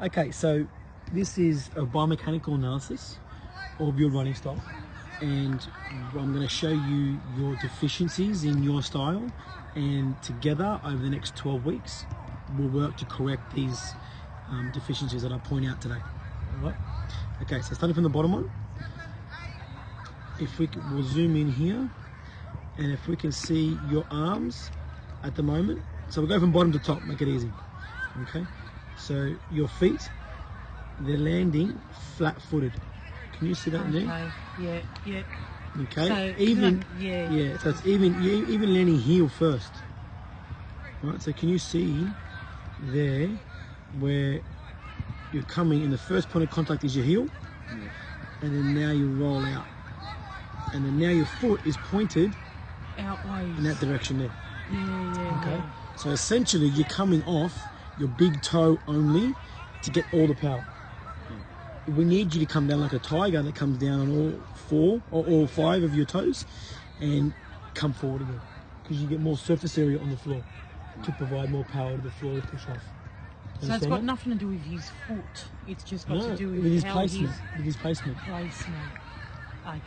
Okay, so this is a biomechanical analysis of your running style, and I'm going to show you your deficiencies in your style, and together over the next 12 weeks we'll work to correct these deficiencies that I point out today. All right? Okay, so starting from the bottom one, we'll zoom in here, and if we can see your arms at the moment, so we'll go from bottom to top, make it easy. Okay, so your feet, they're landing flat-footed. Can you see that in there? Yeah, yeah. Okay, So yeah. So it's even landing heel first. Right. So can you see there where you're coming, and the first point of contact is your heel, and then now you roll out, and then now your foot is pointed outways in that direction there. Yeah. Okay. Yeah. So essentially, you're coming off your big toe only to get all the power. We need you to come down like a tiger that comes down on all four or all five of your toes and come forward again, because you get more surface area on the floor to provide more power to the floor to push off. So it's got nothing to do with his foot. It's just got to do with his how placement. With his placement. Okay.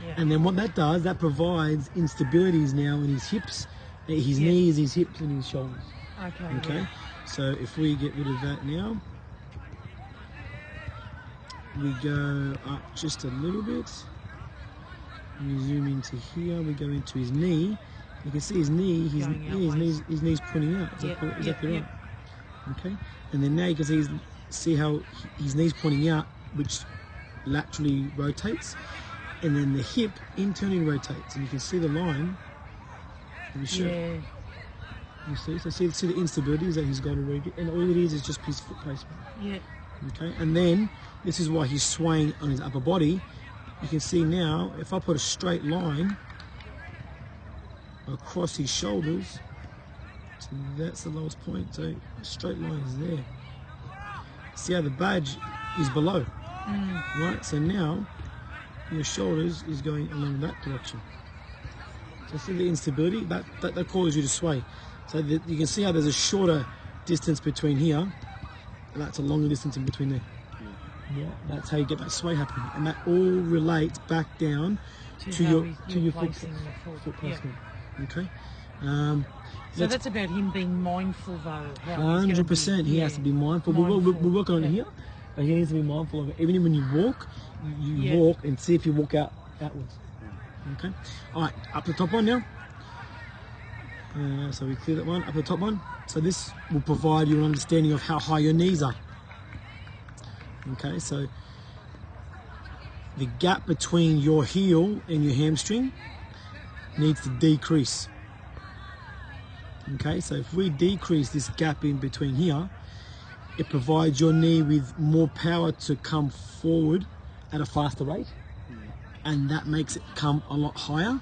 Yeah. And then what that does, that provides instabilities now in his hips, his knees, his hips, and his shoulders. Okay. Yeah. So if we get rid of that now, we go up just a little bit. We zoom into here. We go into his knee. You can see his knee. His knee's pointing out. Exactly right. Okay. And then now you can see how his knee's pointing out, which laterally rotates, and then the hip internally rotates, and you can see the line. Let me show you. You see the instabilities that he's got already, and all it is just his foot placement. Yeah. Okay, and then this is why he's swaying on his upper body. You can see now, if I put a straight line across his shoulders, so that's the lowest point, so a straight line is there. See how the badge is below, right? So now your shoulders is going along that direction. So see the instability? That causes you to sway. So that you can see how there's a shorter distance between here, and that's a longer distance in between there. Yeah, that's how you get that sway happening, and that all relates back down to your foot placement. Yeah. Okay. So that's about him being mindful, though. 100%. He has to be mindful. We're working on it here, but he needs to be mindful of it. Even when you walk, you walk and see if you walk outwards. Okay. All right. Up the top one now. So we clear that one. Up the top one. So this will provide you an understanding of how high your knees are. Okay. So the gap between your heel and your hamstring needs to decrease. Okay, so if we decrease this gap in between here, it provides your knee with more power to come forward at a faster rate, and that makes it come a lot higher,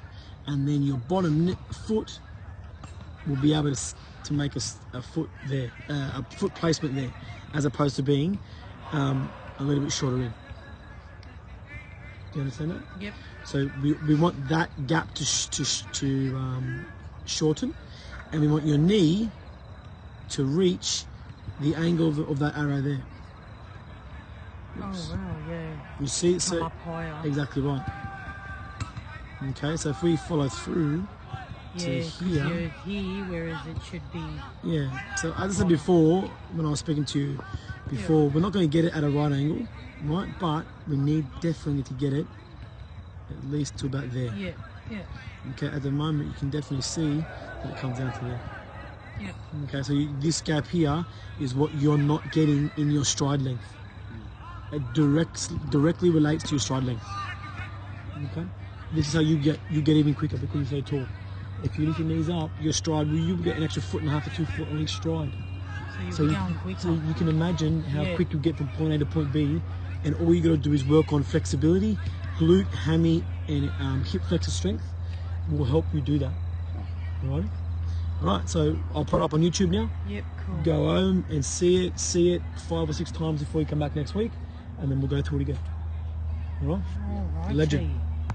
and then your bottom foot will be able to make a foot there, a foot placement there, as opposed to being a little bit shorter in. Do you understand that? Yep. So we want that gap to shorten, and we want your knee to reach the angle of that arrow there. Oops. Oh wow, yeah. You see it? Come up higher. Exactly right. Okay, so if we follow through to here, you're here, whereas it should be. Yeah. So as I said before, when I was speaking to you before, we're not going to get it at a right angle, right? But we definitely to get it at least to about there. Yeah. Okay, at the moment you can definitely see that it comes down to there. Yeah. Okay, so this gap here is what you're not getting in your stride length. It directly relates to your stride length. Okay, this is how you get even quicker because you're so tall. If you lift your knees up, your stride, you get an extra 1.5 to 2 foot on each stride. So you're going quicker. So you can imagine how quick you get from point A to point B, and all you got to do is work on flexibility, glute, hammy, and hip flexor strength will help you do that. All right, so I'll put it up on YouTube now. Yep, cool. Go home and see it 5 or 6 times before you come back next week, and then we'll go through it again. All right? All right. Legend.